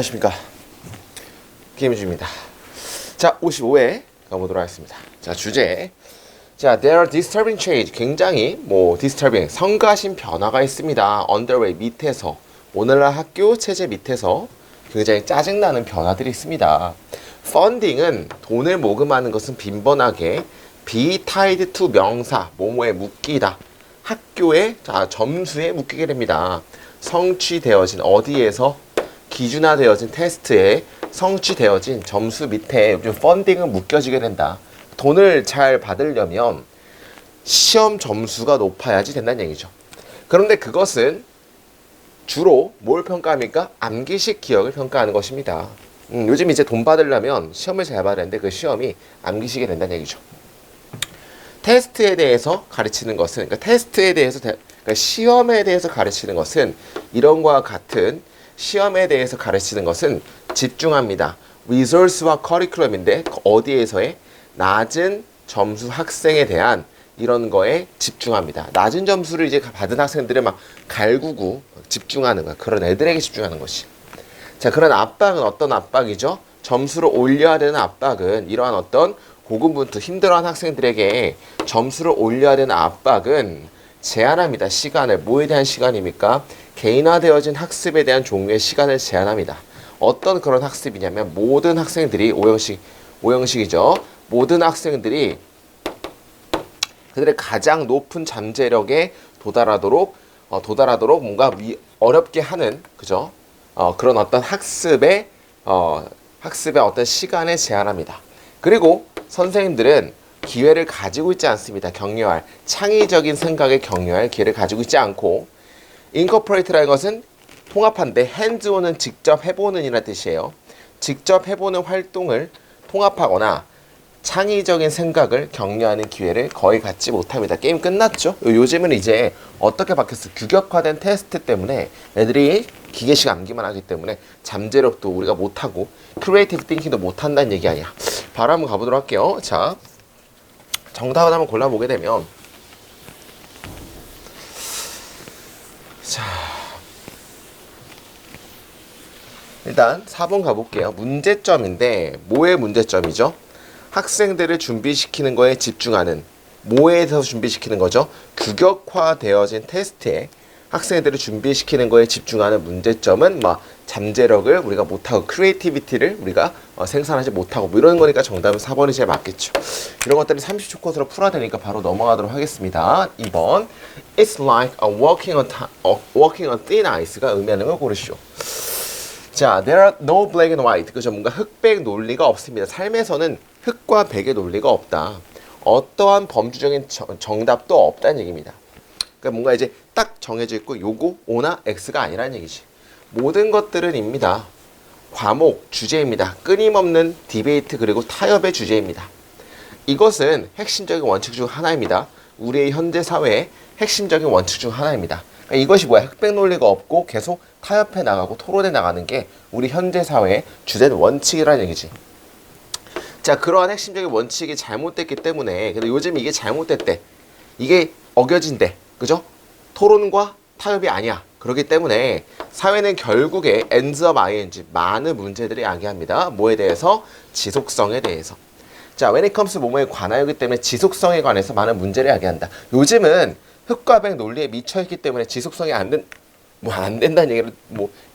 안녕하십니까, 김유주입니다. 자, 55회 가보도록 하겠습니다. 자, 주제. 자, there are disturbing change. 굉장히 disturbing, 성가신 변화가 있습니다. underway, 밑에서. 오늘날 학교 체제 밑에서 굉장히 짜증나는 변화들이 있습니다. funding은 돈을 모금하는 것은 빈번하게 be tied to 명사, 뭐뭐에 묶이다. 학교의 점수에 묶이게 됩니다. 성취되어진, 어디에서 기준화되어진 테스트에 성취되어진 점수 밑에 요즘 펀딩은 묶여지게 된다. 돈을 잘 받으려면 시험 점수가 높아야지 된다는 얘기죠. 그런데 그것은 주로 뭘 평가합니까? 암기식 기억을 평가하는 것입니다. 요즘 이제 돈 받으려면 시험을 잘 봐야 되는데 그 시험이 암기식이 된다는 얘기죠. 테스트에 대해서 가르치는 것은, 그러니까 시험에 대해서 가르치는 것은 이런과 같은 시험에 대해서 가르치는 것은 집중합니다. resource와 커리큘럼인데 어디에서의 낮은 점수 학생에 대한 이런 거에 집중합니다. 낮은 점수를 이제 받은 학생들을 막 갈구고 집중하는 거야. 그런 애들에게 집중하는 것이. 자, 그런 압박은 어떤 압박이죠? 점수를 올려야 되는 압박은 이러한 어떤 고군분투 힘들어하는 학생들에게 점수를 올려야 되는 압박은 제한합니다. 시간을. 뭐에 대한 시간입니까? 개인화되어진 학습에 대한 종류의 시간을 제한합니다. 어떤 그런 학습이냐면 모든 학생들이 오형식이죠. 모든 학생들이 그들의 가장 높은 잠재력에 도달하도록 뭔가 어렵게 하는, 그죠? 그런 어떤 학습의 어떤 시간에 제한합니다. 그리고 선생님들은 기회를 가지고 있지 않습니다. 격려할, 창의적인 생각에 격려할 기회를 가지고 있지 않고, incorporate라는 것은 통합한데 hands-on은 직접 해보는 이라는 뜻이에요. 직접 해보는 활동을 통합하거나 창의적인 생각을 격려하는 기회를 거의 갖지 못합니다. 게임 끝났죠? 요즘은 이제 어떻게 바뀌었어? 규격화된 테스트 때문에 애들이 기계식 암기만 하기 때문에 잠재력도 우리가 못하고 크리에이티브 띵킹도 못한다는 얘기 아니야. 바로 한번 가보도록 할게요. 자, 정답을 한번 골라보게 되면, 자, 일단 4번 가볼게요. 문제점인데 뭐의 문제점이죠? 학생들을 준비시키는 거에 집중하는, 뭐에 대해서 준비시키는 거죠? 규격화되어진 테스트에 학생들을 준비시키는 거에 집중하는 문제점은 잠재력을 우리가 못하고 크리에이티비티를 우리가 생산하지 못하고 이런 거니까 정답은 4번이 제일 맞겠죠. 이런 것들은 30초 코스로 풀어야 되니까 바로 넘어가도록 하겠습니다. 2번 It's like walking on thin ice가 의미하는 걸 고르시오. 자, there are no black and white. 그죠? 뭔가 흑백 논리가 없습니다. 삶에서는 흑과 백의 논리가 없다. 어떠한 범주적인 정답도 없다는 얘기입니다. 그러니까 뭔가 이제 딱 정해져 있고 요거 O나 X가 아니라는 얘기지. 모든 것들은 입니다. 과목, 주제입니다. 끊임없는 디베이트 그리고 타협의 주제입니다. 이것은 핵심적인 원칙 중 하나입니다. 우리의 현대 사회의 핵심적인 원칙 중 하나입니다. 그러니까 이것이 뭐야? 흑백 논리가 없고 계속 타협해 나가고 토론해 나가는 게 우리 현대 사회의 주된 원칙이라는 얘기지. 자, 그러한 핵심적인 원칙이 잘못됐기 때문에, 근데 요즘 이게 잘못됐대. 이게 어겨진대. 그죠? 토론과 타협이 아니야. 그렇기 때문에 사회는 결국에 ends up ing, 많은 문제들이 야기합니다. 뭐에 대해서? 지속성에 대해서. 자, when it comes to 뭐뭐에 관하여기 때문에 지속성에 관해서 많은 문제를 야기한다. 요즘은 흑과 백 논리에 미쳐있기 때문에 지속성이 안 된다는 얘기를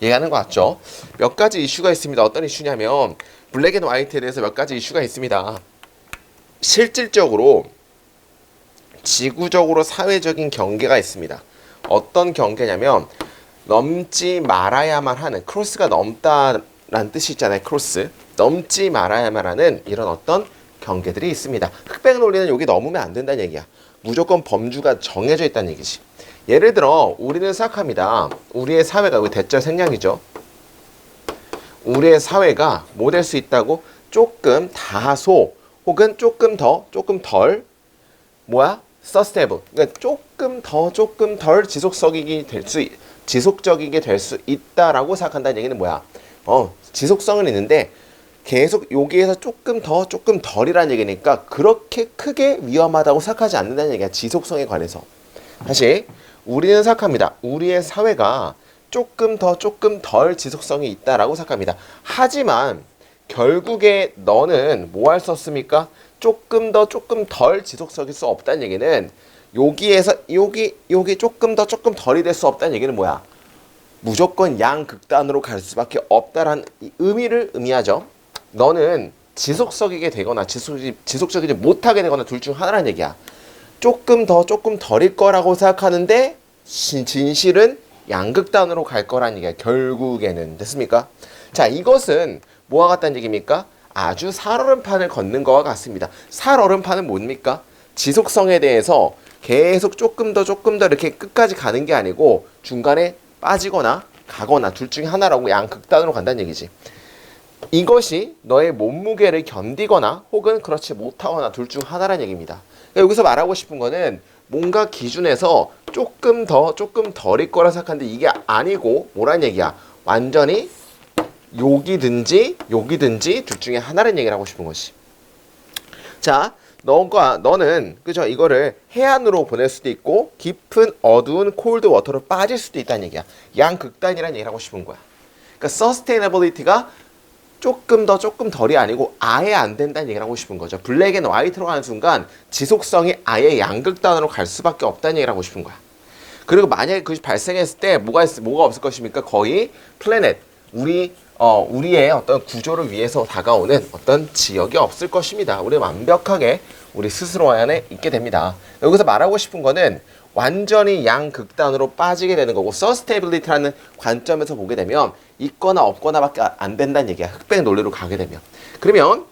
얘기하는 것 같죠. 몇 가지 이슈가 있습니다. 어떤 이슈냐면 블랙 앤 화이트에 대해서 몇 가지 이슈가 있습니다. 실질적으로 지구적으로 사회적인 경계가 있습니다. 어떤 경계냐면 넘지 말아야만 하는, 크로스가 넘다라는 뜻이 있잖아요. 크로스, 넘지 말아야만 하는 이런 어떤 경계들이 있습니다. 흑백 논리는 여기 넘으면 안 된다는 얘기야. 무조건 범주가 정해져 있다는 얘기지. 예를 들어 우리는 생각합니다. 우리의 사회가, 여기 대절 생략이죠. 우리의 사회가 뭐 될 수 있다고? 조금 다소 혹은 조금 덜 sustainable. 그러니까 조금 덜 지속적이게 될 수 있다라고 생각한다는 얘기는 뭐야? 지속성은 있는데 계속 여기에서 조금 덜이라는 얘기니까 그렇게 크게 위험하다고 생각하지 않는다는 얘기야. 지속성에 관해서. 다시 우리는 생각합니다. 우리의 사회가 조금 덜 지속성이 있다라고 생각합니다. 하지만 결국에 너는 뭐 할 수 없습니까? 조금 덜 지속적일 수 없다는 얘기는 여기에서 여기 조금 덜이 될 수 없다는 얘기는 뭐야? 무조건 양극단으로 갈 수밖에 없다라는 의미를 의미하죠. 너는 지속적이게 되거나 지속적이지 못하게 되거나 둘 중 하나라는 얘기야. 조금 덜일 거라고 생각하는데 진실은 양극단으로 갈 거라는 얘기야. 결국에는. 됐습니까? 자, 이것은 뭐와 같다는 얘기입니까? 아주 살얼음판을 걷는 것과 같습니다. 살얼음판은 뭡니까? 지속성에 대해서 계속 조금 더 이렇게 끝까지 가는 게 아니고 중간에 빠지거나 가거나 둘 중에 하나라고 양극단으로 간다는 얘기지. 이것이 너의 몸무게를 견디거나 혹은 그렇지 못하거나 둘 중 하나라는 얘기입니다. 그러니까 여기서 말하고 싶은 거는 뭔가 기준에서 조금 덜일 거라 생각하는데 이게 아니고 뭐란 얘기야? 완전히 여기든지 둘 중에 하나라는 얘기를 하고 싶은 것이. 자, 너는 그죠? 이거를 해안으로 보낼 수도 있고 깊은 어두운 콜드 워터로 빠질 수도 있다는 얘기야. 양극단이라는 얘기를 하고 싶은 거야. 그러니까 서스테이너빌리티가 조금 덜이 아니고 아예 안 된다는 얘기를 하고 싶은 거죠. 블랙 앤 화이트로 가는 순간 지속성이 아예 양극단으로 갈 수밖에 없다는 얘기를 하고 싶은 거야. 그리고 만약에 그것이 발생했을 때 뭐가 없을 것입니까? 거의 플래닛, 우리의 어떤 구조를 위해서 다가오는 어떤 지역이 없을 것입니다. 우리 완벽하게 우리 스스로 안에 있게 됩니다. 여기서 말하고 싶은 거는 완전히 양극단으로 빠지게 되는 거고 서스테이빌리티라는 관점에서 보게 되면 있거나 없거나밖에 안 된다는 얘기야. 흑백 논리로 가게 되면. 그러면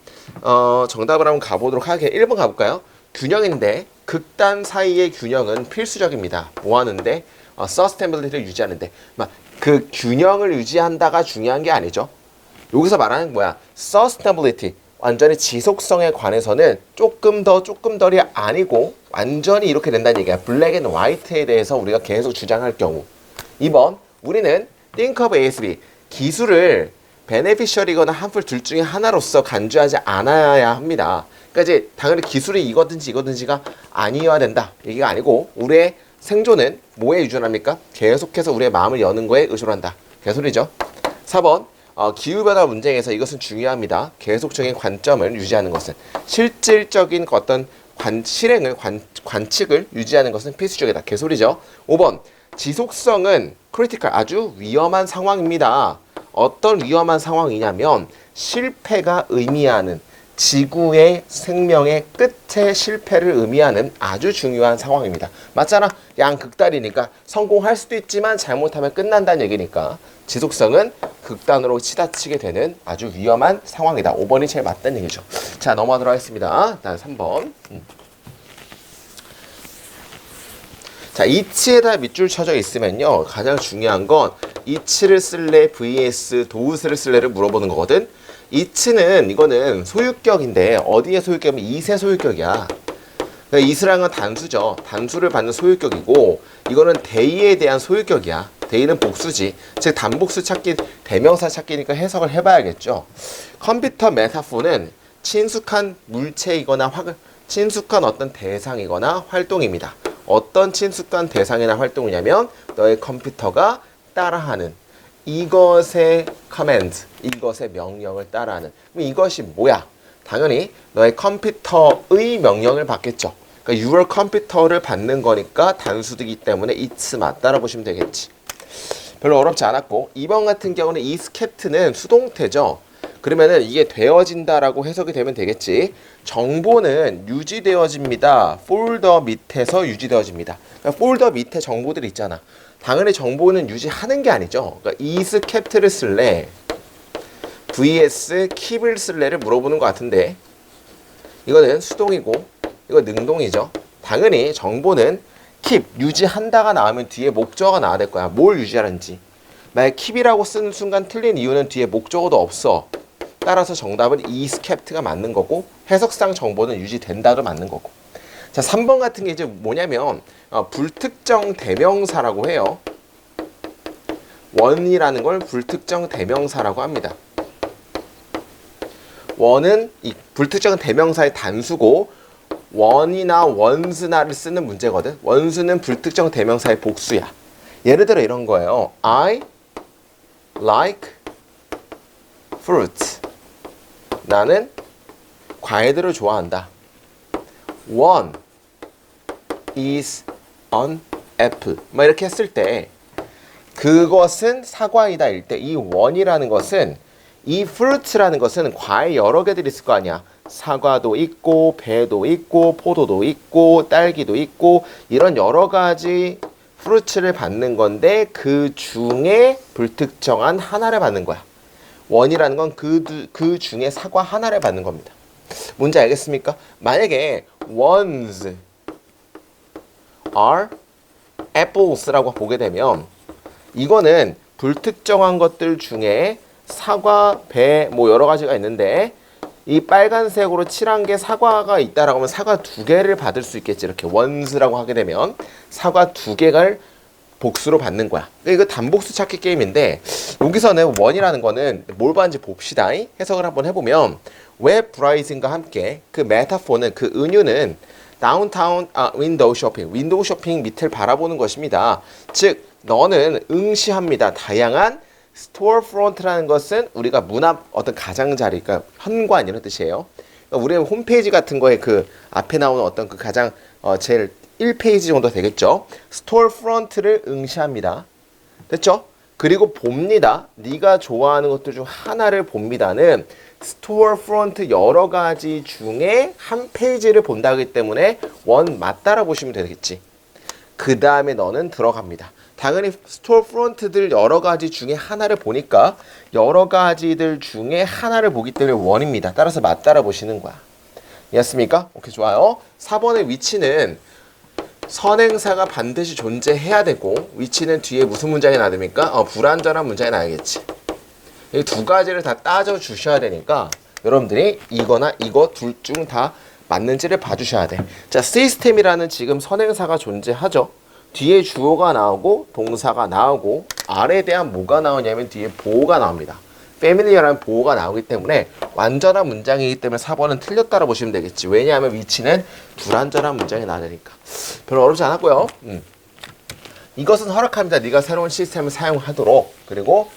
정답을 한번 가보도록 하게. 1번 가볼까요? 균형인데 극단 사이의 균형은 필수적입니다. 뭐 하는데? 서스테이빌리티를 유지하는데. 그 균형을 유지한다가 중요한 게 아니죠. 여기서 말하는 뭐야? 서스테이빌리티. 완전히 지속성에 관해서는 조금 덜이 아니고 완전히 이렇게 된다는 얘기야. 블랙 앤 화이트에 대해서 우리가 계속 주장할 경우. 2번, 우리는 think of A, B. 기술을 beneficial이거나 harmful 둘 중에 하나로서 간주하지 않아야 합니다. 그러니까 이제 당연히 기술이 이거든지가 아니어야 된다. 얘기가 아니고 우리의 생존은 뭐에 의존합니까? 계속해서 우리의 마음을 여는 거에 의존한다. 개소리죠. 4번, 기후변화 문제에서 이것은 중요합니다. 계속적인 관점을 유지하는 것은 실질적인 어떤 관측을 유지하는 것은 필수적이다. 개소리죠. 5번, 지속성은 크리티컬, 아주 위험한 상황입니다. 어떤 위험한 상황이냐면 실패가 의미하는 지구의 생명의 끝의 실패를 의미하는 아주 중요한 상황입니다. 맞잖아. 양극단이니까 성공할 수도 있지만 잘못하면 끝난다는 얘기니까 지속성은 극단으로 치닫히게 되는 아주 위험한 상황이다. 5번이 제일 맞다는 얘기죠. 자, 넘어가도록 하겠습니다. 다음 3번. 자, 이치에다 밑줄 쳐져 있으면요. 가장 중요한 건 이치를 쓸래 vs 도우스를 쓸래를 물어보는 거거든. 이치는 이거는 소유격인데 어디에 소유격이면 이세 소유격이야. 그러니까 이스라는 건 단수죠. 단수를 받는 소유격이고 이거는 대의에 대한 소유격이야. 대의는 복수지. 즉 단복수 찾기, 대명사 찾기니까 해석을 해봐야겠죠. 컴퓨터 메타포는 친숙한 물체이거나 친숙한 어떤 대상이거나 활동입니다. 어떤 친숙한 대상이나 활동이냐면 너의 컴퓨터가 따라하는 이것의 커맨드, 이것의 명령을 따라하는. 그럼 이것이 뭐야? 당연히 너의 컴퓨터의 명령을 받겠죠. 그러니까 your 컴퓨터를 받는 거니까 단수이기 때문에 it's 맞다라고 보시면 되겠지. 별로 어렵지 않았고 2번 같은 경우는 is kept는 수동태죠. 그러면은 이게 되어진다라고 해석이 되면 되겠지. 정보는 유지되어집니다. 폴더 밑에서 유지되어집니다. 그러니까 폴더 밑에 정보들이 있잖아. 당연히 정보는 유지하는 게 아니죠. 그러니까 is kept를 쓸래 vs keep을 쓸래를 물어보는 것 같은데 이거는 수동이고 이거 능동이죠. 당연히 정보는 keep, 유지한다가 나오면 뒤에 목적어가 나와야 될 거야. 뭘 유지하는지. 만약 keep이라고 쓰는 순간 틀린 이유는 뒤에 목적어도 없어. 따라서 정답은 is kept가 맞는 거고 해석상 정보는 유지된다도 맞는 거고. 자, 3번 같은 게 이제 뭐냐면 불특정 대명사라고 해요. 원이라는 걸 불특정 대명사라고 합니다. 원은 이 불특정 대명사의 단수고 원이나 원스나를 쓰는 문제거든. 원수는 불특정 대명사의 복수야. 예를 들어 이런 거예요. I like fruits. 나는 과일들을 좋아한다. One is an apple. 뭐 이렇게 했을 때 그것은 사과이다 일 때 이 one이라는 것은 이 fruits라는 것은 과일 여러 개들이 있을 거 아니야. 사과도 있고 배도 있고 포도도 있고 딸기도 있고 이런 여러 가지 프루츠를 받는 건데 그 중에 불특정한 하나를 받는 거야. 원이라는 건 그 중에 사과 하나를 받는 겁니다. 뭔지 알겠습니까? 만약에 ones are apples라고 보게 되면 이거는 불특정한 것들 중에 사과, 배, 뭐 여러 가지가 있는데 이 빨간색으로 칠한 게 사과가 있다라고 하면 사과 2개를 받을 수 있겠지. 이렇게 ones라고 하게 되면 사과 2개를 복수로 받는 거야. 이거 단복수 찾기 게임인데 여기서는 원이라는 거는 뭘 봤는지 봅시다. 해석을 한번 해보면 웹 브라이징과 함께 그 메타포는 그 은유는 다운타운 윈도우 쇼핑 밑을 바라보는 것입니다. 즉 너는 응시합니다. 다양한 스토어프론트라는 것은 우리가 문 앞 어떤 가장자리, 그러니까 현관 이런 뜻이에요. 그러니까 우리의 홈페이지 같은 거에 그 앞에 나오는 어떤 그 가장 제일 1페이지 정도 되겠죠. 스토어프론트를 응시합니다. 됐죠? 그리고 봅니다. 네가 좋아하는 것들 중 하나를 봅니다는 스토어프론트 여러 가지 중에 한 페이지를 본다기 때문에 원 맞다라 보시면 되겠지. 그 다음에 너는 들어갑니다. 당연히 스토어 프론트들 여러 가지 중에 하나를 보니까 여러 가지들 중에 하나를 보기 때문에 원입니다. 따라서 맞따라 보시는 거야. 이해했습니까? 오케이, 좋아요. 4번의 위치는 선행사가 반드시 존재해야 되고 위치는 뒤에 무슨 문장이 나됩니까? 불완전한 문장이 나야겠지. 이 두 가지를 다 따져 주셔야 되니까 여러분들이 이거나 이거 둘 중 다 맞는지를 봐주셔야 돼. 자, 시스템이라는 지금 선행사가 존재하죠. 뒤에 주어가 나오고 동사가 나오고 아래에 대한 뭐가 나오냐면 뒤에 보호가 나옵니다. 패밀리어라는 보호가 나오기 때문에 완전한 문장이기 때문에 4번은 틀렸다고 보시면 되겠지. 왜냐하면 위치는 불완전한 문장이 나오니까. 별로 어렵지 않았고요. 이것은 허락합니다. 네가 새로운 시스템을 사용하도록. 그리고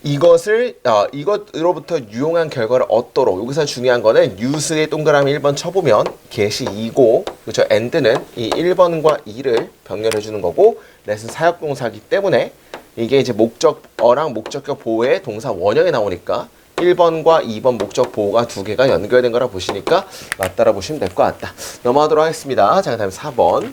이것으로부터 유용한 결과를 얻도록. 여기서 중요한 거는 use의 동그라미 1번 쳐보면 get이 2고 그렇죠? and는 이 1번과 2를 병렬해 주는 거고 let은 사역동사이기 때문에 이게 이제 목적어랑 목적격 보호의 동사 원형이 나오니까 1번과 2번 목적 보호가 2개가 연결된 거라 보시니까 맞다라 보시면 될 것 같다. 넘어가도록 하겠습니다. 자, 그 다음에 4번.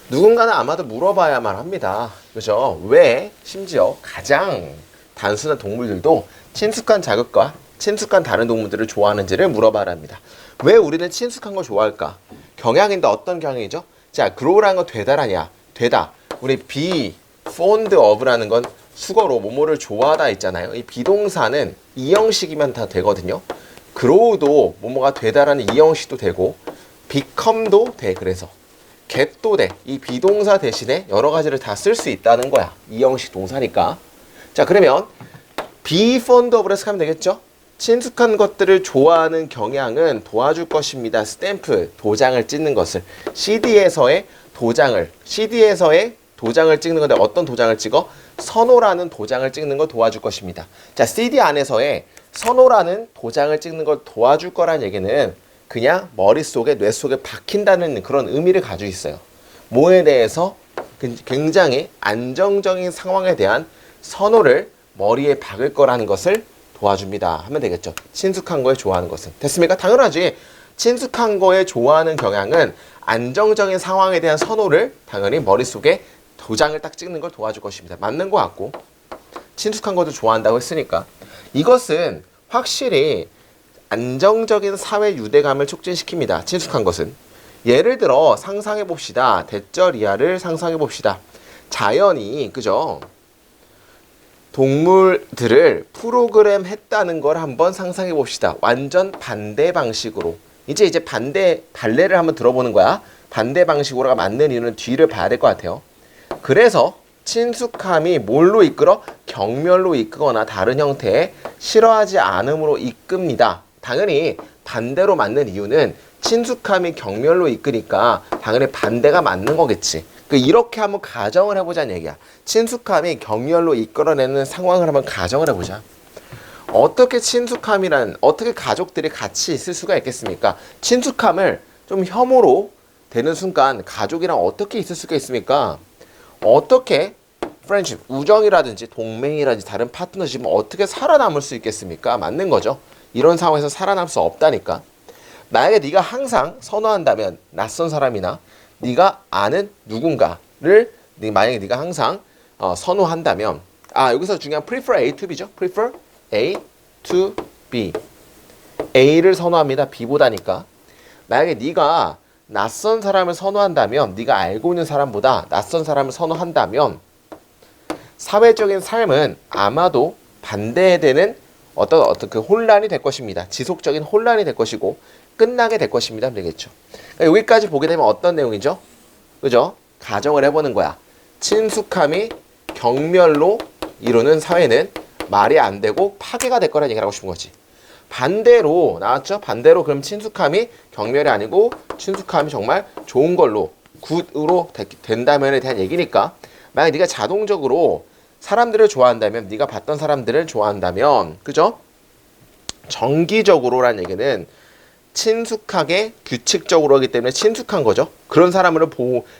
누군가는 아마도 물어봐야만 합니다. 그죠? 왜 심지어 가장 단순한 동물들도 친숙한 자극과 친숙한 다른 동물들을 좋아하는지를 물어봐야 합니다. 왜 우리는 친숙한 걸 좋아할까? 경향인데 어떤 경향이죠? 자, grow라는 건 되다라냐? 되다. 우리 be fond of라는 건 수거로 뭐뭐를 좋아하다 있잖아요. 이 비동사는 이형식이면 다 되거든요. grow도 뭐뭐가 되다라는 이형식도 되고 become도 돼. 그래서 get도 돼. 이 비동사 대신에 여러 가지를 다 쓸 수 있다는 거야. 이형식 동사니까. 자, 그러면 be fond of를 해석하면 되겠죠? 친숙한 것들을 좋아하는 경향은 도와줄 것입니다. 스탬프, 도장을 찍는 것을. CD에서의 도장을 찍는 건데 어떤 도장을 찍어? 선호라는 도장을 찍는 걸 도와줄 것입니다. 자, CD 안에서의 선호라는 도장을 찍는 걸 도와줄 거란 얘기는 그냥 머릿속에, 뇌 속에 박힌다는 그런 의미를 가지고 있어요. 뭐에 대해서 굉장히 안정적인 상황에 대한 선호를 머리에 박을 거라는 것을 도와줍니다 하면 되겠죠. 친숙한 거에 좋아하는 것은. 됐습니까? 당연하지. 친숙한 거에 좋아하는 경향은 안정적인 상황에 대한 선호를 당연히 머릿속에 도장을 딱 찍는 걸 도와줄 것입니다. 맞는 것 같고 친숙한 것도 좋아한다고 했으니까 이것은 확실히 안정적인 사회 유대감을 촉진시킵니다. 친숙한 것은. 예를 들어 상상해 봅시다. 대절이하를 상상해 봅시다. 자연이 그죠? 동물들을 프로그램 했다는 걸 한번 상상해 봅시다. 완전 반대 방식으로. 이제 발레를 한번 들어보는 거야. 반대 방식으로가 맞는 이유는 뒤를 봐야 될 것 같아요. 그래서 친숙함이 뭘로 이끌어? 경멸로 이끄거나 다른 형태의 싫어하지 않음으로 이끕니다. 당연히 반대로 맞는 이유는 친숙함이 경멸로 이끄니까 당연히 반대가 맞는 거겠지. 이렇게 한번 가정을 해보자는 얘기야. 친숙함이 경멸로 이끌어내는 상황을 한번 가정을 해보자. 어떻게 어떻게 가족들이 같이 있을 수가 있겠습니까? 친숙함을 좀 혐오로 되는 순간 가족이랑 어떻게 있을 수가 있습니까? 어떻게 프렌십, 우정이라든지 동맹이라든지 다른 파트너십은 어떻게 살아남을 수 있겠습니까? 맞는 거죠. 이런 상황에서 살아남을 수 없다니까. 만약에 네가 항상 선호한다면 낯선 사람이나 네가 아는 누군가를 만약에 네가 항상 선호한다면 여기서 중요한 prefer A to B죠. prefer A to B. A를 선호합니다. B보다니까. 만약에 네가 낯선 사람을 선호한다면 네가 알고 있는 사람보다 낯선 사람을 선호한다면 사회적인 삶은 아마도 반대되는 어떤 그 혼란이 될 것입니다. 지속적인 혼란이 될 것이고 끝나게 될 것입니다. 되겠죠. 그러니까 여기까지 보게 되면 어떤 내용이죠? 그죠? 가정을 해보는 거야. 친숙함이 경멸로 이루는 사회는 말이 안 되고 파괴가 될 거라는 얘기를 하고 싶은 거지. 반대로 나왔죠? 반대로 그럼 친숙함이 경멸이 아니고 친숙함이 정말 좋은 걸로 굿으로 된다면에 대한 얘기니까 만약 네가 자동적으로 사람들을 좋아한다면 네가 봤던 사람들을 좋아한다면 그죠? 정기적으로라는 얘기는 친숙하게 규칙적으로 하기 때문에 친숙한 거죠. 그런 사람을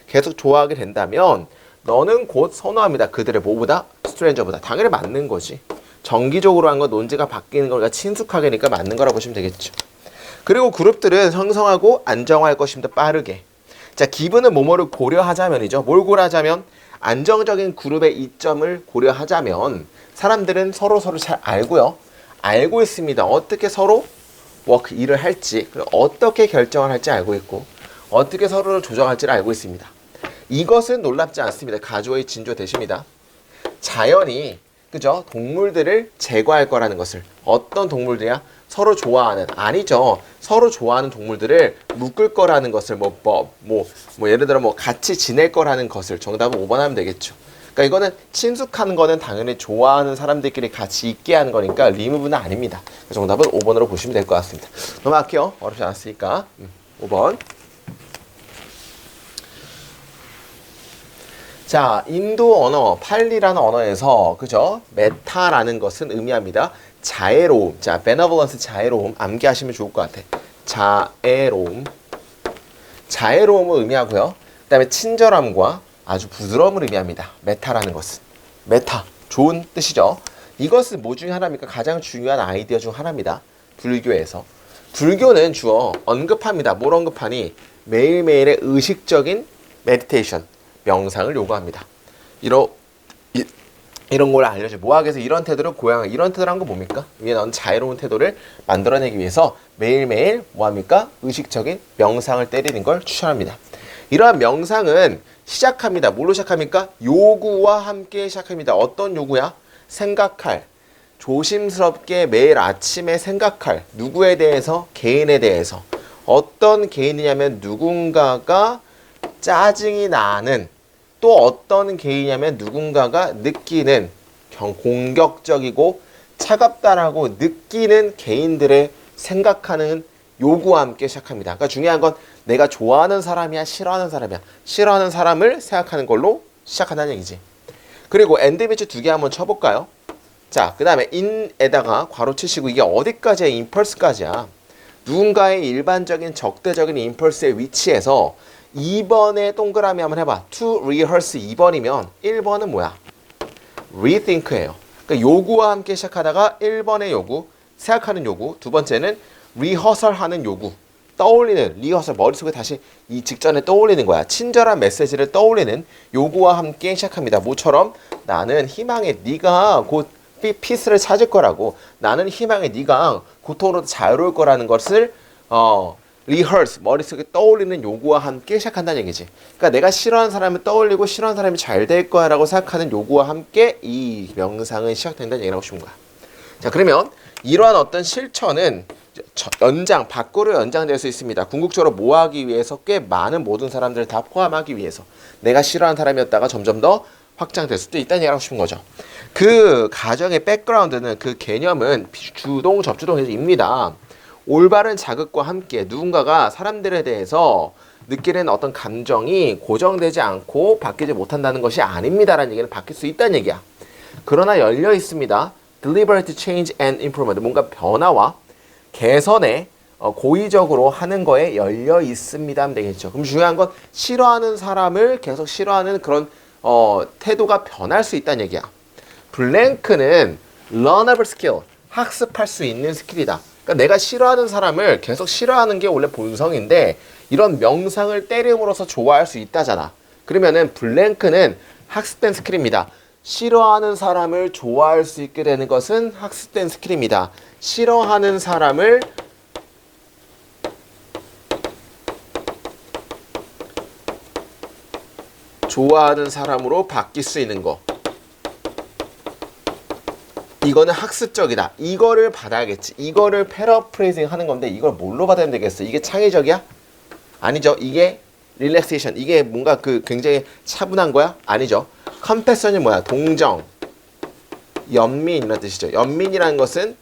계속 좋아하게 된다면 너는 곧 선호합니다. 그들의 뭐보다? 스트레인저보다. 당연히 맞는 거지. 정기적으로 한 건 논지가 바뀌는 거니까 친숙하게니까 맞는 거라고 보시면 되겠죠. 그리고 그룹들은 형성하고 안정화할 것입니다. 빠르게. 자, 기분은 뭐뭐를 고려하자면이죠. 뭘 고려하자면 안정적인 그룹의 이점을 고려하자면 사람들은 서로서로 잘 알고요. 알고 있습니다. 어떻게 서로 일을 할지, 어떻게 결정을 할지 알고 있고 어떻게 서로를 조정할지를 알고 있습니다. 이것은 놀랍지 않습니다. 가조의 진조 대십니다. 자연이 그죠? 동물들을 제거할 거라는 것을 어떤 동물들이야? 서로 좋아하는 아니죠. 서로 좋아하는 동물들을 묶을 거라는 것을 예를 들어 같이 지낼 거라는 것을 정답은 5번 하면 되겠죠. 그러니까 이거는 친숙한 거는 당연히 좋아하는 사람들끼리 같이 있게 하는 거니까 리무브는 아닙니다. 정답은 5번으로 보시면 될 것 같습니다. 넘어갈게요. 어렵지 않았으니까 5번. 자, 인도 언어, 팔리라는 언어에서 그죠? 메타라는 것은 의미합니다. 자애로움. 자, benevolence 자애로움 암기하시면 좋을 것 같아. 자애로움. 자애로움을 의미하고요. 그다음에 친절함과 아주 부드러움을 의미합니다. 메타라는 것은. 메타. 좋은 뜻이죠. 이것은 뭐 중에 하나입니까? 가장 중요한 아이디어 중 하나입니다. 불교에서. 불교는 주어 언급합니다. 뭘 언급하니? 매일매일의 의식적인 메디테이션. 명상을 요구합니다. 이런 걸 알려줘. 모학에서 이런 태도를 이런 태도를 한 건 뭡니까? 위에 나온 자유로운 태도를 만들어내기 위해서 매일매일 뭐합니까? 의식적인 명상을 때리는 걸 추천합니다. 이러한 명상은 시작합니다. 뭘로 시작합니까? 요구와 함께 시작합니다. 어떤 요구야? 생각할. 조심스럽게 매일 아침에 생각할. 누구에 대해서? 개인에 대해서. 어떤 개인이냐면 누군가가 짜증이 나는 또 어떤 개인이냐면 누군가가 느끼는 공격적이고 차갑다라고 느끼는 개인들의 생각하는 요구와 함께 시작합니다. 그러니까 중요한 건 내가 좋아하는 사람이야 싫어하는 사람이야 싫어하는 사람을 생각하는 걸로 시작한다는 얘기지. 그리고 엔드 밑줄 2개 한번 쳐볼까요? 자, 그 다음에 in에다가 괄호 치시고 이게 어디까지야? 임펄스까지야. 누군가의 일반적인 적대적인 임펄스의 위치에서 2번에 동그라미 한번 해봐. to rehearse 2번이면 1번은 뭐야? rethink예요. 그러니까 요구와 함께 시작하다가 1번의 요구, 생각하는 요구, 두 번째는 rehearsal 하는 요구, 떠올리는 리허설 머릿속에 다시 이 직전에 떠올리는 거야. 친절한 메시지를 떠올리는 요구와 함께 시작합니다. 뭐처럼? 나는 희망에 네가 곧 피스를 찾을 거라고. 나는 희망에 네가 고통으로 자유로울 거라는 것을 rehearse, 머릿속에 떠올리는 요구와 함께 시작한다는 얘기지. 그러니까 내가 싫어하는 사람을 떠올리고 싫어하는 사람이 잘 될 거야 라고 생각하는 요구와 함께 이 명상은 시작된다는 얘기를 하고 싶은 거야. 자, 그러면 이러한 어떤 실천은 밖으로 연장될 수 있습니다. 궁극적으로 뭐 하기 위해서? 꽤 많은 모든 사람들을 다 포함하기 위해서. 내가 싫어하는 사람이었다가 점점 더 확장될 수도 있다는 얘기를 하고 싶은 거죠. 그 가정의 백그라운드는 그 개념은 주동 접주동입니다. 올바른 자극과 함께 누군가가 사람들에 대해서 느끼는 어떤 감정이 고정되지 않고 바뀌지 못한다는 것이 아닙니다라는 얘기는 바뀔 수 있다는 얘기야. 그러나 열려 있습니다. Deliberate change and improvement. 뭔가 변화와 개선에 고의적으로 하는 거에 열려 있습니다 하면 되겠죠. 그럼 중요한 건 싫어하는 사람을 계속 싫어하는 그런 태도가 변할 수 있다는 얘기야. 블랭크는 learnable skill, 학습할 수 있는 스킬이다. 그러니까 내가 싫어하는 사람을 계속 싫어하는 게 원래 본성인데 이런 명상을 때림으로써 좋아할 수 있다잖아. 그러면은 블랭크는 학습된 스킬입니다. 싫어하는 사람을 좋아할 수 있게 되는 것은 학습된 스킬입니다. 싫어하는 사람을 좋아하는 사람으로 바뀔 수 있는 거. 이거는 학습적이다. 이거를 받아야겠지. 이거를 패러프레이징 하는 건데 이걸 뭘로 받아야 되겠어? 이게 창의적이야? 아니죠. 이게 릴렉세이션. 이게 뭔가 굉장히 차분한 거야? 아니죠. 컴패션이 뭐야? 동정, 연민이라는 뜻이죠. 연민이라는 것은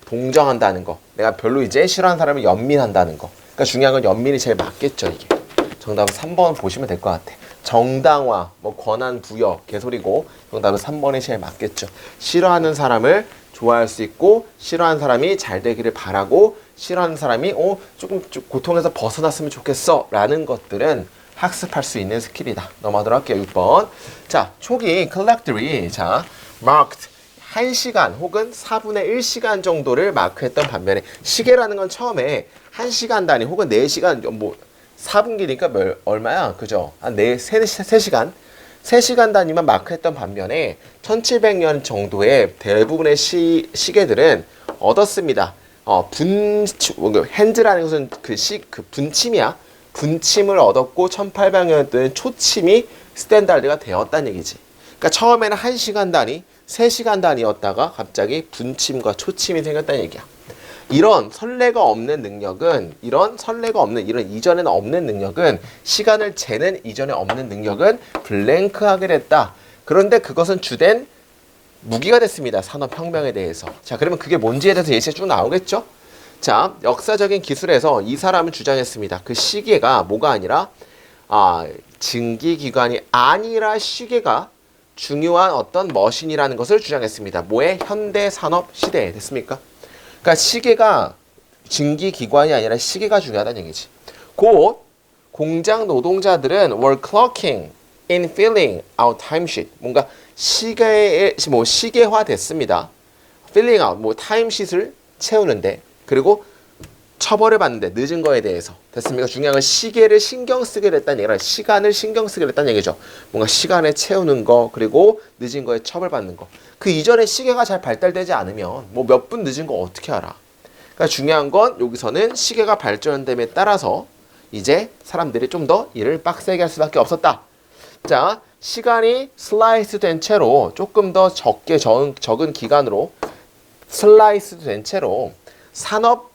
동정한다는 거. 내가 별로 이제 싫어하는 사람을 연민한다는 거. 그러니까 중요한 건 연민이 제일 맞겠죠, 이게. 정답은 3번 보시면 될 것 같아. 정당화, 뭐 권한 부여, 개소리고 정답은 3번이 제일 맞겠죠. 싫어하는 사람을 좋아할 수 있고 싫어하는 사람이 잘 되기를 바라고 싫어하는 사람이 조금 고통에서 벗어났으면 좋겠어 라는 것들은 학습할 수 있는 스킬이다. 넘어가도록 할게요. 6번. 자, 초기 collector이 marked 1시간 혹은 4분의 1시간 정도를 마크했던 반면에 시계라는 건 처음에 1시간 단위 혹은 4시간 4분기니까 얼마야? 그죠? 한 3시간? 3시간 단위만 마크했던 반면에 1700년 정도의 대부분의 시계들은 얻었습니다. 핸즈라는 것은 그 분침이야. 분침을 얻었고 1800년대는 초침이 스탠다드가 되었다는 얘기지. 그러니까 처음에는 1시간 단위, 3시간 단위였다가 갑자기 분침과 초침이 생겼다는 얘기야. 이런 선례가 없는 능력은 이런 이전에는 없는 능력은 시간을 재는 이전에 없는 능력은 블랭크하게 됐다. 그런데 그것은 주된 무기가 됐습니다. 산업혁명에 대해서. 자, 그러면 그게 뭔지에 대해서 예시가 쭉 나오겠죠? 자, 역사적인 기술에서 이 사람은 주장했습니다. 그 시계가 뭐가 아니라 증기기관이 아니라 시계가 중요한 어떤 머신이라는 것을 주장했습니다. 뭐의? 현대산업 시대에 됐습니까? 그러니까 시계가 증기기관이 아니라 시계가 중요하다는 얘기지. 곧 공장 노동자들은 were clocking in filling out timesheet. 뭔가 시계화 됐습니다. filling out, 타임시트를 채우는데 그리고 처벌을 받는데 늦은 거에 대해서 됐습니까? 중요한 건 시계를 신경 쓰게 됐다는 얘기라 시간을 신경 쓰게 됐다는 얘기죠. 뭔가 시간에 채우는 거 그리고 늦은 거에 처벌받는 거. 그 이전에 시계가 잘 발달되지 않으면 몇 분 늦은 거 어떻게 알아? 그러니까 중요한 건 여기서는 시계가 발전됨에 따라서 이제 사람들이 좀 더 일을 빡세게 할 수밖에 없었다. 자, 시간이 슬라이스 된 채로 조금 더 적은 기간으로 슬라이스 된 채로 사업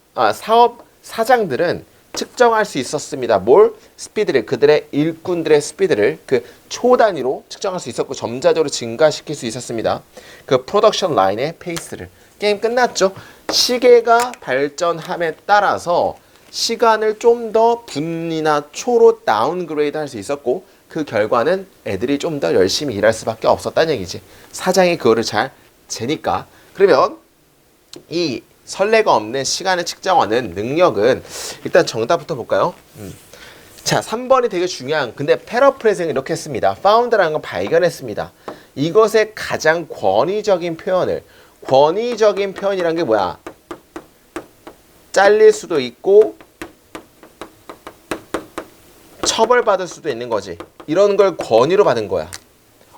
사장들은 측정할 수 있었습니다. 스피드를 그들의 일꾼들의 스피드를 그 초 단위로 측정할 수 있었고 점자적으로 증가시킬 수 있었습니다. 그 프로덕션 라인의 페이스를. 게임 끝났죠. 시계가 발전함에 따라서 시간을 좀 더 분이나 초로 다운그레이드 할 수 있었고 그 결과는 애들이 좀 더 열심히 일할 수밖에 없었다는 얘기지. 사장이 그거를 잘 재니까. 그러면 이 선례가 없는 시간을 측정하는 능력은 일단 정답부터 볼까요? 자, 3번이 되게 중요한 근데 패러프레이징을 이렇게 했습니다. found라는 건 발견했습니다. 이것의 가장 권위적인 표현이란 게 뭐야? 잘릴 수도 있고 처벌받을 수도 있는 거지. 이런 걸 권위로 받은 거야.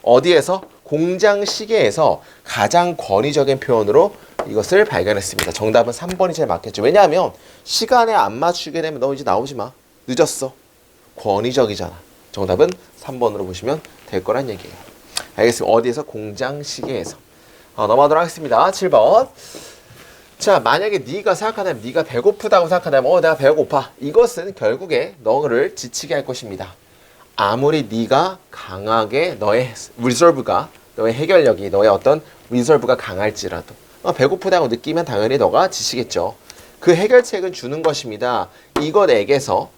어디에서? 공장 시계에서 가장 권위적인 표현으로 이것을 발견했습니다. 정답은 3번이 제일 맞겠죠. 왜냐하면 시간에 안 맞추게 되면 너 이제 나오지 마. 늦었어. 권위적이잖아. 정답은 3번으로 보시면 될 거란 얘기예요. 알겠습니다. 어디에서? 공장 시계에서. 넘어가도록 하겠습니다. 7번. 자, 만약에 네가 생각한다면 네가 배고프다고 생각한다면 내가 배고파. 이것은 결국에 너를 지치게 할 것입니다. 아무리 네가 강하게 너의 해결력이 너의 어떤 리설브가 강할지라도 배고프다고 느끼면 당연히 너가 지치겠죠. 그 해결책은 주는 것입니다. 이것에게서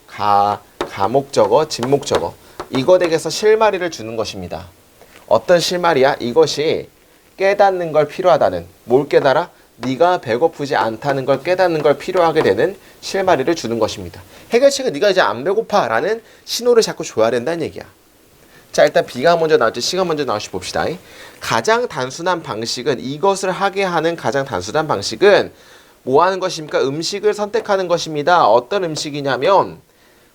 가목적어, 진목적어 이것에게서 실마리를 주는 것입니다. 어떤 실마리야? 이것이 깨닫는 걸 필요하다는, 뭘 깨달아? 네가 배고프지 않다는 걸 깨닫는 걸 필요하게 되는 실마리를 주는 것입니다. 해결책은 네가 이제 안 배고파 라는 신호를 자꾸 줘야 된다는 얘기야. 자, 일단 B가 먼저 나올지 C가 먼저 나올지 봅시다. 가장 단순한 방식은, 이것을 하게 하는 가장 단순한 방식은 뭐 하는 것입니까? 음식을 선택하는 것입니다. 어떤 음식이냐면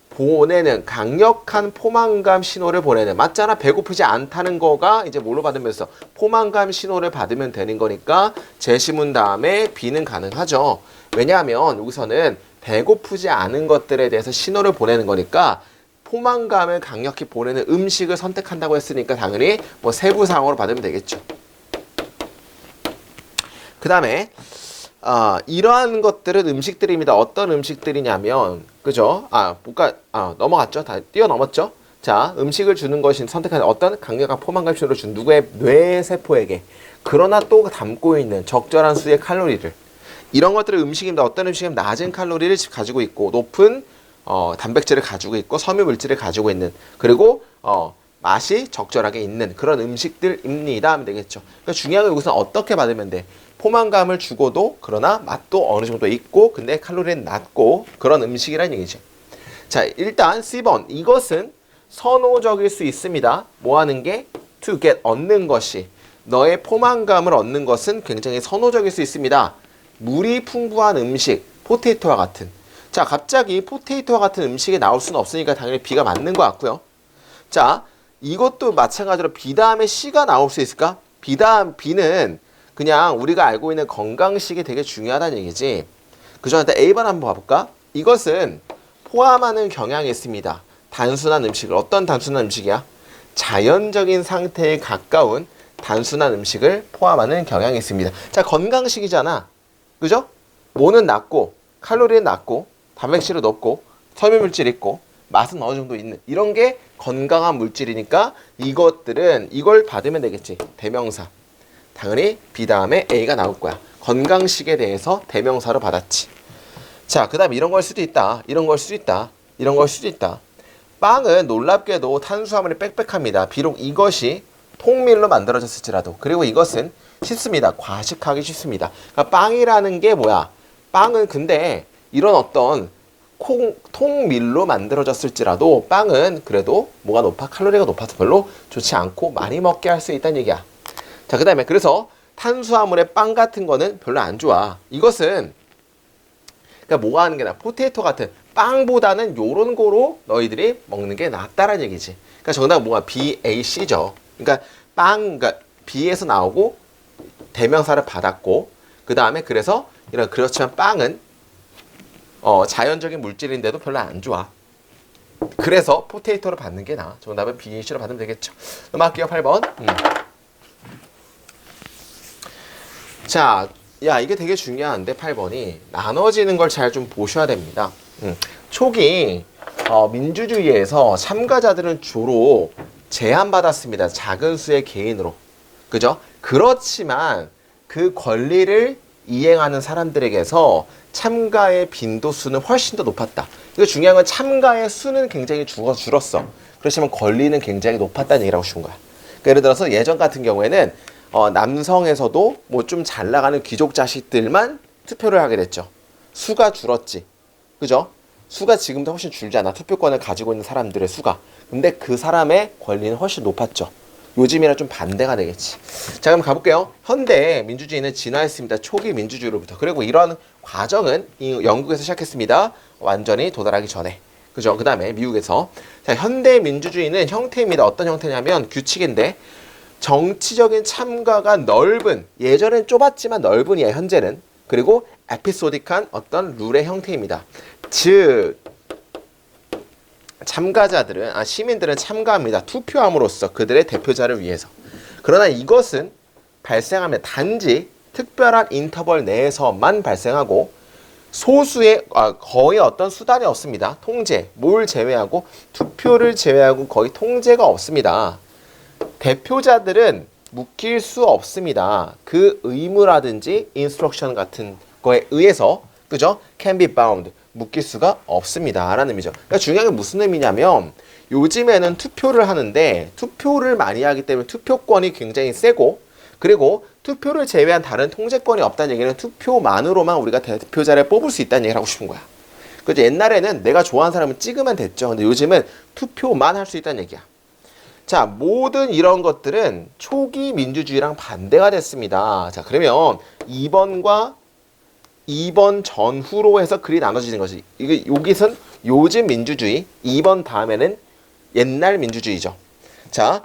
보내는, 강력한 포만감 신호를 보내는. 맞잖아. 배고프지 않다는 거가 이제 뭘로 받으면서 포만감 신호를 받으면 되는 거니까 제시문 다음에 B는 가능하죠. 왜냐하면 여기서는 배고프지 않은 것들에 대해서 신호를 보내는 거니까 포만감을 강력히 보내는 음식을 선택한다고 했으니까 당연히 뭐 세부사항으로 받으면 되겠죠. 그 다음에 이러한 것들은 음식들입니다. 어떤 음식들이냐면, 그죠? 넘어갔죠? 다 뛰어넘었죠? 자, 음식을 주는 것이 선택하는 어떤 강력한 포만감 신호를 준 누구의 뇌세포에게. 그러나 또 담고 있는 적절한 수의 칼로리를. 이런 것들은 음식입니다. 어떤 음식은 낮은 칼로리를 가지고 있고, 높은 단백질을 가지고 있고, 섬유 물질을 가지고 있는, 그리고 맛이 적절하게 있는 그런 음식들입니다 하면 되겠죠. 그러니까 중요한 건 여기서 어떻게 받으면 돼? 포만감을 주고도 그러나 맛도 어느 정도 있고 근데 칼로리는 낮고 그런 음식이라는 얘기죠. 자, 일단 C번, 이것은 선호적일 수 있습니다. 뭐 하는 게? To get, 얻는 것이. 너의 포만감을 얻는 것은 굉장히 선호적일 수 있습니다. 물이 풍부한 음식, 포테이토와 같은. 자, 갑자기 포테이토와 같은 음식이 나올 수는 없으니까 당연히 B가 맞는 것 같고요. 자, 이것도 마찬가지로 B 다음에 C가 나올 수 있을까? B는 그냥 우리가 알고 있는 건강식이 되게 중요하다는 얘기지. 그죠? 일단 A번 한번 봐볼까? 이것은 포함하는 경향이 있습니다. 단순한 음식을. 어떤 단순한 음식이야? 자연적인 상태에 가까운 단순한 음식을 포함하는 경향이 있습니다. 자, 건강식이잖아. 그죠? 뭐는 낮고, 칼로리는 낮고, 단백질은 높고, 섬유물질 있고, 맛은 어느 정도 있는. 이런 게 건강한 물질이니까 이것들은 이걸 받으면 되겠지. 대명사. 당연히 B 다음에 A가 나올 거야. 건강식에 대해서 대명사로 받았지. 자, 그 다음 이런 걸 수도 있다. 이런 걸 수도 있다. 이런 걸 수도 있다. 빵은 놀랍게도 탄수화물이 빽빽합니다. 비록 이것이 통밀로 만들어졌을지라도. 그리고 이것은 쉽습니다. 과식하기 쉽습니다. 그러니까 빵이라는 게 뭐야? 빵은 근데 이런 어떤 통밀로 만들어졌을지라도 빵은 그래도 뭐가 높아? 칼로리가 높아서 별로 좋지 않고 많이 먹게 할 수 있다는 얘기야. 자, 그 다음에 그래서 탄수화물의 빵 같은 거는 별로 안 좋아. 이것은 그러니까 뭐가 하는 게 나아? 포테이토 같은 빵보다는 요런 거로 너희들이 먹는 게 낫다라는 얘기지. 그러니까 정답은 뭐가? B, A, C죠. 그러니까 그러니까 B에서 나오고 대명사를 받았고 그 다음에 그래서 이런 그렇지만 빵은 자연적인 물질인데도 별로 안 좋아. 그래서 포테이토를 받는 게 나아. 정답은 B, A, C로 받으면 되겠죠. 넘어갈게요. 8번. 자, 야, 이게 되게 중요한데 8번이 나눠지는 걸 잘 좀 보셔야 됩니다. 초기 민주주의에서 참가자들은 주로 제한받았습니다. 작은 수의 개인으로. 그죠? 그렇지만 그 권리를 이행하는 사람들에게서 참가의 빈도수는 훨씬 더 높았다. 이거 중요한 건 참가의 수는 굉장히 줄었어. 그렇지만 권리는 굉장히 높았다는 얘기를 하고 싶은 거야. 그러니까 예를 들어서 예전 같은 경우에는 남성에서도 뭐 좀 잘 나가는 귀족 자식들만 투표를 하게 됐죠. 수가 줄었지. 그죠? 수가 지금도 훨씬 줄잖아. 투표권을 가지고 있는 사람들의 수가. 근데 그 사람의 권리는 훨씬 높았죠. 요즘이랑 좀 반대가 되겠지. 자, 그럼 가볼게요. 현대 민주주의는 진화했습니다. 초기 민주주의로부터. 그리고 이런 과정은 영국에서 시작했습니다. 완전히 도달하기 전에. 그죠? 그 다음에 미국에서. 자, 현대 민주주의는 형태입니다. 어떤 형태냐면 규칙인데 정치적인 참가가 넓은, 예전엔 좁았지만 넓은 이야, 현재는. 그리고 에피소딕한 어떤 룰의 형태입니다. 즉 참가자들은 시민들은 참가합니다. 투표함으로써 그들의 대표자를 위해서. 그러나 이것은 발생하면 단지 특별한 인터벌 내에서만 발생하고 소수의 거의 어떤 수단이 없습니다. 통제, 뭘 제외하고 투표를 제외하고 거의 통제가 없습니다. 대표자들은 묶일 수 없습니다. 그 의무라든지 인스트럭션 같은 거에 의해서 그죠? can be bound. 묶일 수가 없습니다. 라는 의미죠. 그러니까 중요한 게 무슨 의미냐면 요즘에는 투표를 하는데 투표를 많이 하기 때문에 투표권이 굉장히 세고 그리고 투표를 제외한 다른 통제권이 없다는 얘기는 투표만으로만 우리가 대표자를 뽑을 수 있다는 얘기를 하고 싶은 거야. 그죠? 옛날에는 내가 좋아하는 사람을 찍으면 됐죠. 근데 요즘은 투표만 할 수 있다는 얘기야. 자, 모든 이런 것들은 초기 민주주의랑 반대가 됐습니다. 자, 그러면 2번과 2번 전후로 해서 글이 나눠지는 거지. 이게 여기선 요즘 민주주의, 2번 다음에는 옛날 민주주의죠. 자,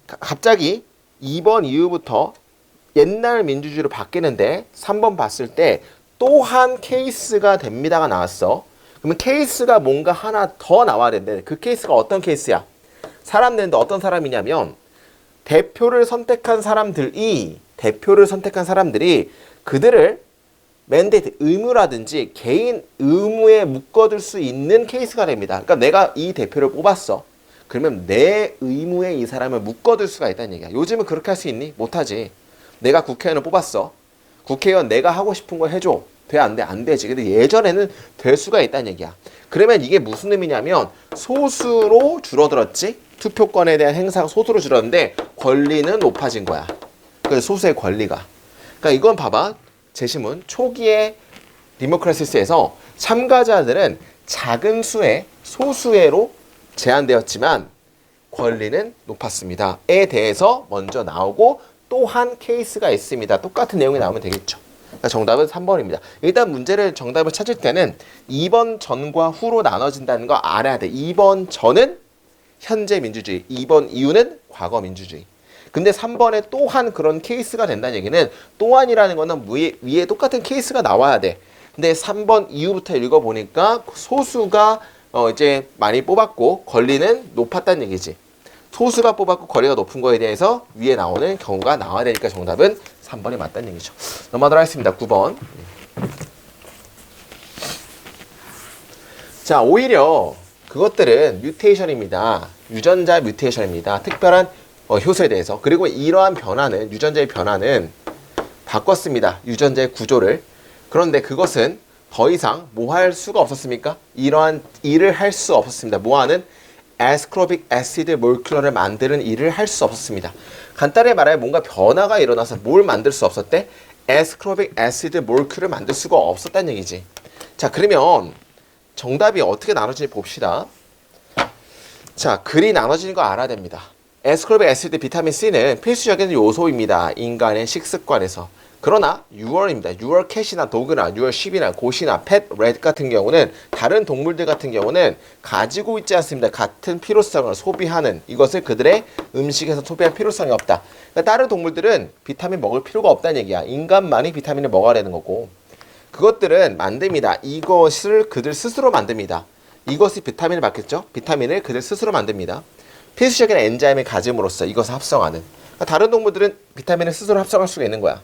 갑자기 2번 이후부터 옛날 민주주의로 바뀌는데 3번 봤을 때 또한 케이스가 됩니다가 나왔어. 그러면 케이스가 뭔가 하나 더 나와야 되는데 그 케이스가 어떤 케이스야? 사람 내는데 어떤 사람이냐면 대표를 선택한 사람들이 그들을 맨데이트 의무라든지 개인 의무에 묶어둘 수 있는 케이스가 됩니다. 그러니까 내가 이 대표를 뽑았어. 그러면 내 의무에 이 사람을 묶어둘 수가 있다는 얘기야. 요즘은 그렇게 할 수 있니? 못하지. 내가 국회의원을 뽑았어. 국회의원 내가 하고 싶은 거 해줘. 돼? 안 돼? 안 되지. 근데 예전에는 될 수가 있다는 얘기야. 그러면 이게 무슨 의미냐면 소수로 줄어들었지. 투표권에 대한 행사가 소수로 줄었는데 권리는 높아진 거야. 그래서 소수의 권리가. 그러니까 이건 봐봐. 제시문 초기의 디모크라시스에서 참가자들은 작은 수의 소수회로 제한되었지만 권리는 높았습니다. 에 대해서 먼저 나오고 또한 케이스가 있습니다. 똑같은 내용이 나오면 되겠죠. 그러니까 정답은 3번입니다. 일단 문제를 정답을 찾을 때는 2번 전과 후로 나눠진다는 거 알아야 돼. 2번 전은 현재 민주주의, 2번 이후는 과거 민주주의. 근데 3번에 또한 그런 케이스가 된다는 얘기는 또한이라는 거는 위에 똑같은 케이스가 나와야 돼. 근데 3번 이후부터 읽어보니까 소수가 이제 많이 뽑았고 권리는 높았다는 얘기지. 소수가 뽑았고 권리가 높은 거에 대해서 위에 나오는 경우가 나와야 되니까 정답은 3번이 맞다는 얘기죠. 넘어가도록 하겠습니다. 9번. 자, 오히려 그것들은 뮤테이션입니다. 유전자 뮤테이션입니다. 특별한 효소에 대해서. 그리고 이러한 변화는 유전자의 변화는 바꿨습니다. 유전자의 구조를. 그런데 그것은 더 이상 뭐 할 수가 없었습니까? 이러한 일을 할 수 없었습니다. 뭐하는? 에스크로빅 애시드 몰큘러를 만드는 일을 할 수 없었습니다. 간단히 말하면 뭔가 변화가 일어나서 뭘 만들 수 없었대? 에스크로빅 애시드 몰큘을 만들 수가 없었다는 얘기지. 자, 그러면 정답이 어떻게 나눠지는지 봅시다. 자, 글이 나눠지는 거 알아야 됩니다. 에스크로빅 애시드 비타민 C는 필수적인 요소입니다. 인간의 식습관에서. 그러나 6월입니다. 6월 캣이나 도그나 6월 쉽이나 고시나 펫, 렛 같은 경우는 다른 동물들 같은 경우는 가지고 있지 않습니다. 같은 필요성을 소비하는 이것을 그들의 음식에서 소비할 필요성이 없다. 그러니까 다른 동물들은 비타민 먹을 필요가 없다는 얘기야. 인간만이 비타민을 먹어야 되는 거고 그것들은 만듭니다. 이것을 그들 스스로 만듭니다. 이것이 비타민을 받겠죠? 비타민을 그들 스스로 만듭니다. 필수적인 엔자임을 가짐으로써 이것을 합성하는. 그러니까 다른 동물들은 비타민을 스스로 합성할 수가 있는 거야.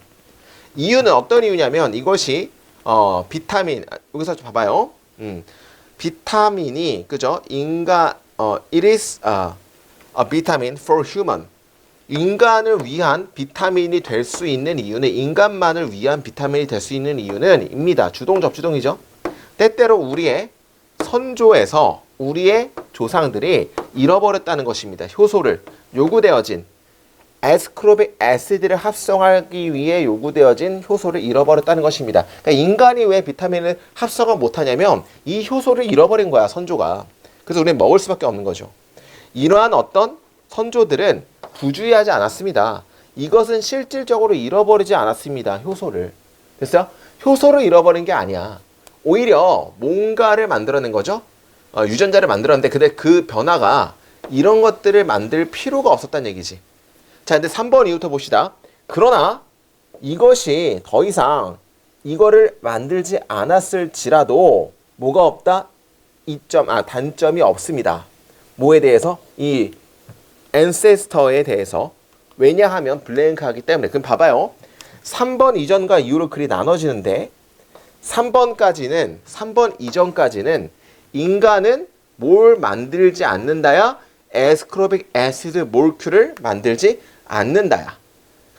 이유는 어떤 이유냐면 이것이 비타민 여기서 좀 봐봐요. 비타민이 그죠? it is a vitamin for human. 인간을 위한 비타민이 될 수 있는 이유는 인간만을 위한 비타민이 될 수 있는 이유는 입니다. 주동 접주동이죠. 때때로 우리의 선조에서 우리의 조상들이 잃어버렸다는 것입니다. 효소를 요구되어진 에스크로빅 애시드를 합성하기 위해 요구되어진 효소를 잃어버렸다는 것입니다. 그러니까 인간이 왜 비타민을 합성을 못하냐면 이 효소를 잃어버린 거야, 선조가. 그래서 우리는 먹을 수밖에 없는 거죠. 이러한 어떤 선조들은 부주의하지 않았습니다. 이것은 실질적으로 잃어버리지 않았습니다. 효소를. 됐어요? 효소를 잃어버린 게 아니야. 오히려 뭔가를 만들어낸 거죠. 유전자를 만들었는데 근데 그 변화가 이런 것들을 만들 필요가 없었다는 얘기지. 자, 근데 3번 이후부터 봅시다. 그러나 이것이 더 이상 이거를 만들지 않았을지라도 뭐가 없다? 단점이 없습니다. 뭐에 대해서? 이 ancestor에 대해서. 왜냐하면 블랭크하기 때문에. 그럼 봐봐요. 3번 이전과 이후로 글이 나눠지는데 3번 이전까지는 인간은 뭘 만들지 않는다야? 에스크로빅 애시드 몰큘을 만들지 않는다야.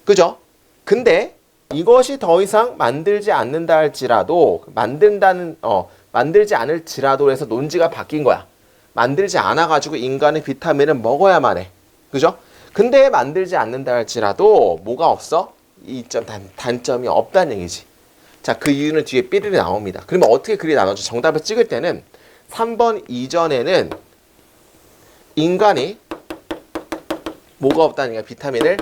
그죠? 근데 이것이 더 이상 만들지 않는다 할지라도 만들지 않을지라도 해서 논지가 바뀐 거야. 만들지 않아가지고 인간은 비타민을 먹어야만 해. 그죠? 근데 만들지 않는다 할지라도 뭐가 없어? 단점이 없다는 얘기지. 자, 그 이유는 뒤에 삐리리 나옵니다. 그러면 어떻게 글이 나눠져? 정답을 찍을 때는 3번 이전에는 인간이 뭐가 없다는 얘기야? 비타민을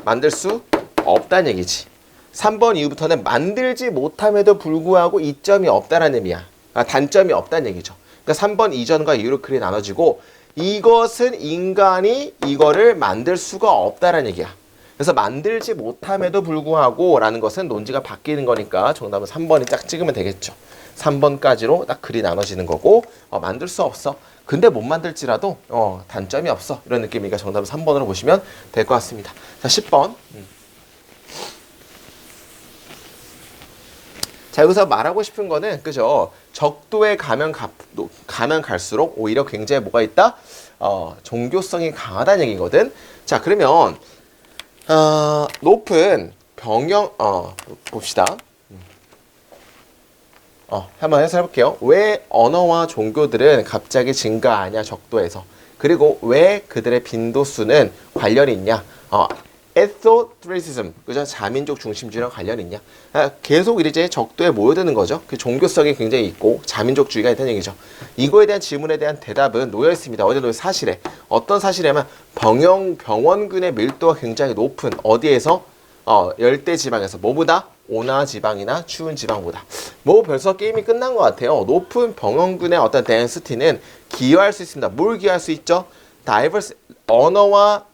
만들 수 없다는 얘기지. 3번 이후부터는 만들지 못함에도 불구하고 이점이 없다는 의미야. 단점이 없다는 얘기죠. 그러니까 3번 이전과 이후로 글이 나눠지고 이것은 인간이 이거를 만들 수가 없다는 얘기야. 그래서 만들지 못함에도 불구하고 라는 것은 논지가 바뀌는 거니까 정답은 3번이 딱 찍으면 되겠죠. 3번까지로 딱 글이 나눠지는 거고 만들 수 없어. 근데 못 만들지라도 단점이 없어. 이런 느낌이니까 정답은 3번으로 보시면 될 것 같습니다. 자, 10번. 자, 여기서 말하고 싶은 거는 그죠? 적도에 가면 갈수록 오히려 굉장히 뭐가 있다? 종교성이 강하다는 얘기거든. 자, 그러면 높은 병영 봅시다. 한번 해서 해볼게요. 왜 언어와 종교들은 갑자기 증가하냐 적도에서. 그리고 왜 그들의 빈도수는 관련이 있냐. 에토트리시즘, 그죠? 자민족 중심주의랑 관련이 있냐. 계속 이제 적도에 모여드는 거죠. 그 종교성이 굉장히 있고 자민족주의가 있다는 얘기죠. 이거에 대한 질문에 대한 대답은 놓여 있습니다. 어디에 놓여? 사실에. 어떤 사실이냐면 병원균의 밀도가 굉장히 높은 어디에서? 열대 지방에서. 뭐보다? 온화 지방이나 추운 지방보다. 뭐 벌써 게임이 끝난 것 같아요. 높은 병원균의 어떤 덴시티는 기여할 수 있습니다. 뭘 기여할 수 있죠? 다이버스 언어와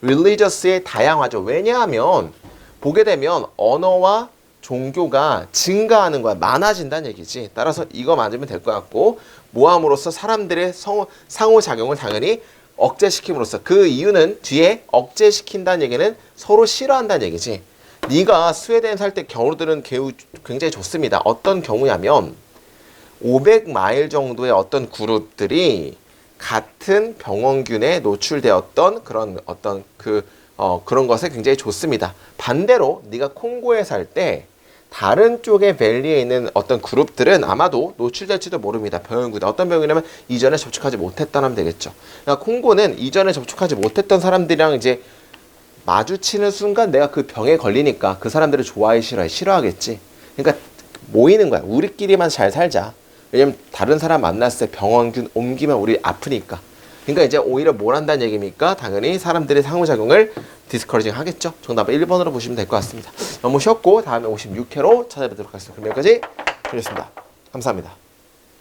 religious의 다양하죠. 왜냐하면 보게 되면 언어와 종교가 증가하는 거야. 많아진다는 얘기지. 따라서 이거 맞으면 될 것 같고 모함으로써 사람들의 상호작용을 당연히 억제시킴으로써 그 이유는 뒤에 억제시킨다는 얘기는 서로 싫어한다는 얘기지. 네가 스웨덴 살 때 경우들은 굉장히 좋습니다. 어떤 경우냐면 500마일 정도의 어떤 그룹들이 같은 병원균에 노출되었던 그런 어떤 그런 것에 굉장히 좋습니다. 반대로 네가 콩고에 살 때 다른 쪽의 밸리에 있는 어떤 그룹들은 아마도 노출될지도 모릅니다. 병원균. 어떤 병이냐면 이전에 접촉하지 못했던 하면 되겠죠. 그러니까 콩고는 이전에 접촉하지 못했던 사람들이랑 이제 마주치는 순간 내가 그 병에 걸리니까 그 사람들을 좋아해 싫어하겠지. 그러니까 모이는 거야. 우리끼리만 잘 살자. 왜냐면 다른 사람 만났을 때 병원균 옮기면 우리 아프니까. 그러니까 이제 오히려 뭘 한다는 얘기입니까? 당연히 사람들의 상호작용을 디스커리징 하겠죠. 정답은 1번으로 보시면 될 것 같습니다. 너무 쉬웠고 다음에 56회로 찾아뵙도록 하겠습니다. 그럼 여기까지 드리겠습니다. 감사합니다.